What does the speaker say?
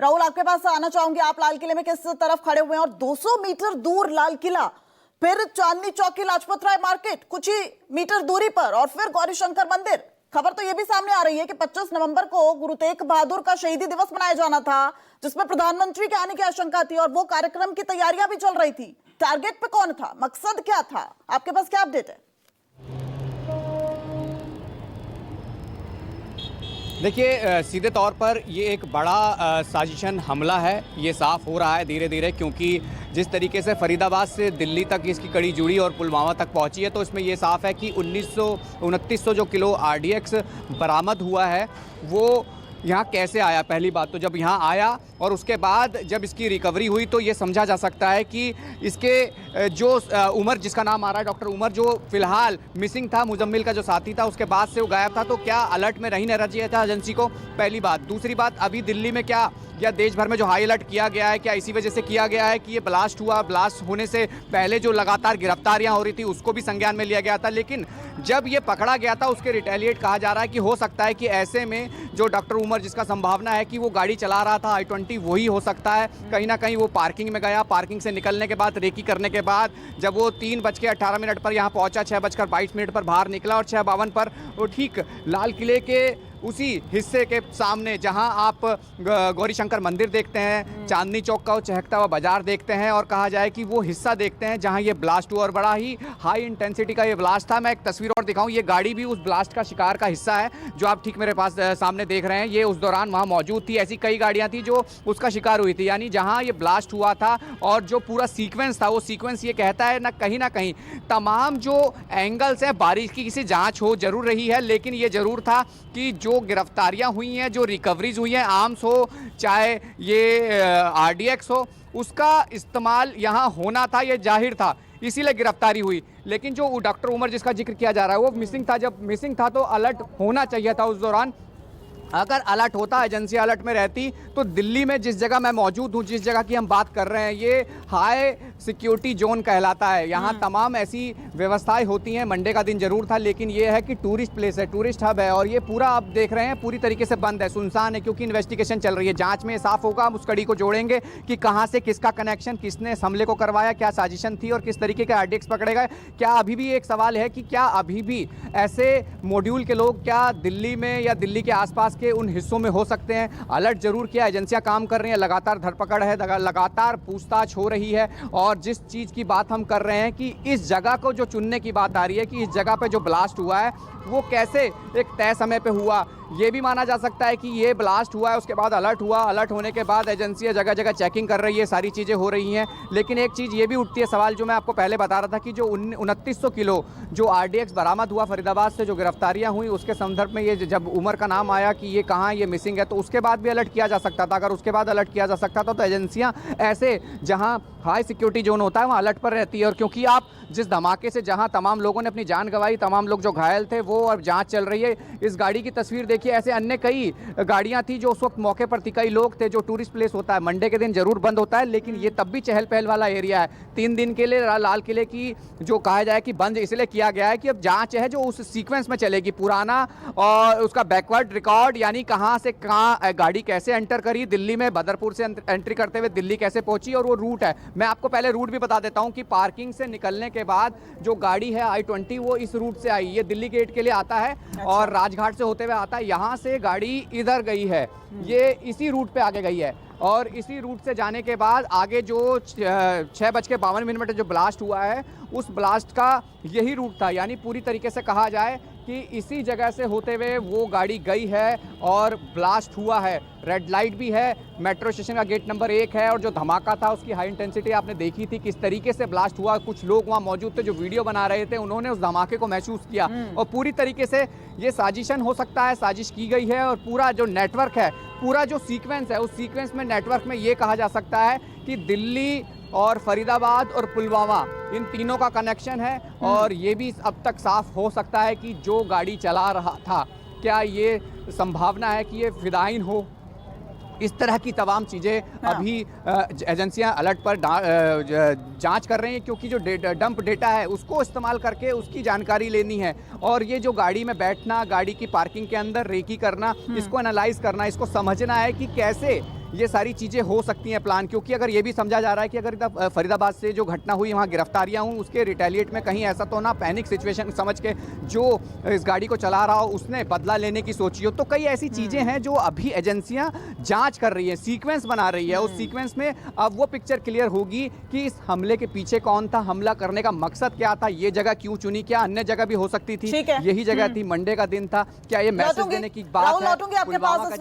राहुल, आपके पास आना चाहूंगी। आप लाल किले में किस तरफ खड़े हुए हैं और 200 मीटर दूर लाल किला, फिर चांदनी चौक की लाजपत राय मार्केट कुछ ही मीटर दूरी पर, और फिर गौरीशंकर मंदिर। खबर तो यह भी सामने आ रही है कि 25 नवंबर को गुरु तेग बहादुर का शहीदी दिवस मनाया जाना था, जिसमें प्रधानमंत्री के आने की आशंका थी और वो कार्यक्रम की तैयारियां भी चल रही थी। टारगेट पे कौन था, मकसद क्या था, आपके पास क्या अपडेट है? देखिए, सीधे तौर पर ये एक बड़ा साजिशन हमला है, ये साफ हो रहा है धीरे धीरे, क्योंकि जिस तरीके से फरीदाबाद से दिल्ली तक इसकी कड़ी जुड़ी और पुलवामा तक पहुंची है, तो इसमें ये साफ है कि 2900 जो किलो RDX बरामद हुआ है वो यहाँ कैसे आया। पहली बात तो जब यहाँ आया और उसके बाद जब इसकी रिकवरी हुई तो ये समझा जा सकता है कि इसके जो उमर, जिसका नाम आ रहा है डॉक्टर उमर, जो फिलहाल मिसिंग था, मुजम्मिल का जो साथी था, उसके बाद से वो गायब था, तो क्या अलर्ट में नहीं रहना चाहिए था एजेंसी को? पहली बात। दूसरी बात, अभी दिल्ली में क्या या देश भर में जो हाई अलर्ट किया गया है, क्या इसी वजह से किया गया है कि ये ब्लास्ट हुआ? ब्लास्ट होने से पहले जो लगातार गिरफ्तारियां हो रही थी उसको भी संज्ञान में लिया गया था, लेकिन जब ये पकड़ा गया था उसके रिटेलिएट कहा जा रहा है कि हो सकता है कि ऐसे में जो डॉक्टर उमर, जिसका संभावना है कि वो गाड़ी चला रहा था I-20, वही हो सकता है। कहीं ना कहीं वो पार्किंग में गया, पार्किंग से निकलने के बाद, रेकी करने के बाद जब वो 3:18 पर यहाँ पहुंचा, 6:22 पर बाहर निकला और 6:52 पर वो ठीक लाल किले के उसी हिस्से के सामने जहां आप गौरीशंकर मंदिर देखते हैं, चांदनी चौक का वो चहकता हुआ बाजार देखते हैं, और कहा जाए कि वो हिस्सा देखते हैं जहां ये ब्लास्ट हुआ, और बड़ा ही हाई इंटेंसिटी का ये ब्लास्ट था। मैं एक तस्वीर और दिखाऊं, ये गाड़ी भी उस ब्लास्ट का शिकार का हिस्सा है जो आप ठीक मेरे पास सामने देख रहे हैं। ये उस दौरान वहाँ मौजूद थी। ऐसी कई गाड़ियाँ थी जो उसका शिकार हुई थी, यानी जहाँ ये ब्लास्ट हुआ था और जो पूरा सीक्वेंस था, वो सीक्वेंस ये कहता है ना कहीं तमाम जो एंगल्स हैं, बारीकी से जाँच हो जरूर रही है, लेकिन ये जरूर था कि जो गिरफ्तारियां हुई हैं, जो रिकवरीज हुई हैं, आर्म्स हो चाहे ये RDX हो, उसका इस्तेमाल यहाँ होना था, ये जाहिर था, इसीलिए गिरफ्तारी हुई। लेकिन जो डॉक्टर उमर जिसका जिक्र किया जा रहा है वो मिसिंग था। जब मिसिंग था तो अलर्ट होना चाहिए था उस दौरान। अगर अलर्ट होता, एजेंसी अलर्ट में रहती, तो दिल्ली में जिस जगह मैं मौजूद हूँ, जिस जगह की हम बात कर रहे हैं, ये हाई सिक्योरिटी जोन कहलाता है। यहाँ तमाम ऐसी व्यवस्थाएं होती हैं। मंडे का दिन जरूर था, लेकिन ये है कि टूरिस्ट प्लेस है, टूरिस्ट हब है, और ये पूरा आप देख रहे हैं पूरी तरीके से बंद है, सुनसान है, क्योंकि इन्वेस्टिगेशन चल रही है। जांच में साफ होगा, हम उस कड़ी को जोड़ेंगे कि कहाँ से किसका कनेक्शन, किसने इस हमले को करवाया, क्या साजिशन थी और किस तरीके के RDX पकड़े गए। क्या अभी भी एक सवाल है कि क्या अभी भी ऐसे मॉड्यूल के लोग क्या दिल्ली में या दिल्ली के आसपास के उन हिस्सों में हो सकते हैं? अलर्ट जरूर किया, एजेंसियां काम कर रही हैं, लगातार धरपकड़ है, लगातार पूछताछ हो रही है। और जिस चीज़ की बात हम कर रहे हैं कि इस जगह को जो चुनने की बात आ रही है कि इस जगह पे जो ब्लास्ट हुआ है वो कैसे एक तय समय पे हुआ, ये भी माना जा सकता है कि ये ब्लास्ट हुआ है, उसके बाद अलर्ट हुआ, अलर्ट होने के बाद एजेंसियां जगह जगह चेकिंग कर रही है, सारी चीज़ें हो रही हैं। लेकिन एक चीज़ ये भी उठती है सवाल, जो मैं आपको पहले बता रहा था कि जो 2900 किलो जो RDX बरामद हुआ फरीदाबाद से, जो गिरफ्तारियां हुई, उसके संदर्भ में ये जब उमर का नाम आया कि ये कहाँ ये मिसिंग है, तो उसके बाद भी अलर्ट किया जा सकता था। अगर उसके बाद अलर्ट किया जा सकता था तो एजेंसियाँ ऐसे जहाँ हाई सिक्योरिटी जोन होता है वहाँ अलर्ट पर रहती है। और क्योंकि आप जिस धमाके से जहाँ तमाम लोगों ने अपनी जान गंवाई, तमाम लोग जो घायल थे, वो अब जाँच चल रही है। इस गाड़ी की तस्वीर देखिए, ऐसे अन्य कई गाड़ियां थी जो उस वक्त मौके पर थी, कई लोग थे। जो टूरिस्ट प्लेस होता है मंडे के दिन जरूर बंद होता है, लेकिन ये तब भी चहल पहल वाला एरिया है। 3 दिन के लिए लाल किले की जो कहा जाए कि बंद इसलिए किया गया है कि अब जांच है जो उस सीक्वेंस में चलेगी, पुराना और उसका बैकवर्ड रिकॉर्ड, यानी कहां से कहां गाड़ी कैसे एंटर करी, दिल्ली में बदरपुर से एंट्री करते हुए दिल्ली कैसे पहुंची, और वो रूट है। मैं आपको पहले रूट भी बता देता हूं कि पार्किंग से निकलने के बाद जो गाड़ी है I-20 वो इस रूट से आई, ये दिल्ली गेट के लिए आता है और राजघाट से होते हुए आता है, यहाँ से गाड़ी इधर गई है, ये इसी रूट पे आगे गई है। और इसी रूट से जाने के बाद आगे जो 6:52 जो ब्लास्ट हुआ है, उस ब्लास्ट का यही रूट था। यानी पूरी तरीके से कहा जाए कि इसी जगह से होते हुए वो गाड़ी गई है और ब्लास्ट हुआ है। रेड लाइट भी है, मेट्रो स्टेशन का गेट नंबर 1 है, और जो धमाका था उसकी हाई इंटेंसिटी आपने देखी थी, किस तरीके से ब्लास्ट हुआ। कुछ लोग वहाँ मौजूद थे जो वीडियो बना रहे थे, उन्होंने उस धमाके को महसूस किया। और पूरी तरीके से ये साजिशन हो सकता है, साजिश की गई है, और पूरा जो नेटवर्क है, पूरा जो सीक्वेंस है, उस सीक्वेंस में, नेटवर्क में ये कहा जा सकता है कि दिल्ली और फरीदाबाद और पुलवामा, इन तीनों का कनेक्शन है। और ये भी अब तक साफ हो सकता है कि जो गाड़ी चला रहा था, क्या ये संभावना है कि ये फिदायीन हो। इस तरह की तमाम चीज़ें अभी एजेंसियां अलर्ट पर जांच कर रही हैं, क्योंकि जो डंप डेटा है उसको इस्तेमाल करके उसकी जानकारी लेनी है। और ये जो गाड़ी में बैठना, गाड़ी की पार्किंग के अंदर रेकी करना, इसको एनालाइज करना, इसको समझना है कि कैसे ये सारी चीज़ें हो सकती हैं प्लान, क्योंकि अगर ये भी समझा जा रहा है कि अगर फरीदाबाद से जो घटना हुई वहाँ गिरफ्तारियाँ हुई, उसके रिटेलिएट में कहीं ऐसा तो ना पैनिक सिचुएशन समझ के जो इस गाड़ी को चला रहा हो उसने बदला लेने की सोची हो। तो कई ऐसी चीज़ें हैं जो अभी एजेंसियां जांच कर रही है, सीक्वेंस बना रही है। उस सीक्वेंस में अब वो पिक्चर क्लियर होगी कि इस हमले के पीछे कौन था, हमला करने का मकसद क्या था, ये जगह क्यों चुनी, क्या अन्य जगह भी हो सकती थी, ठीक है। यही जगह थी, मंडे का दिन था, क्या ये मैसेज देने की बात है? राहुल लौटूंगी आपके पास इस वक्त।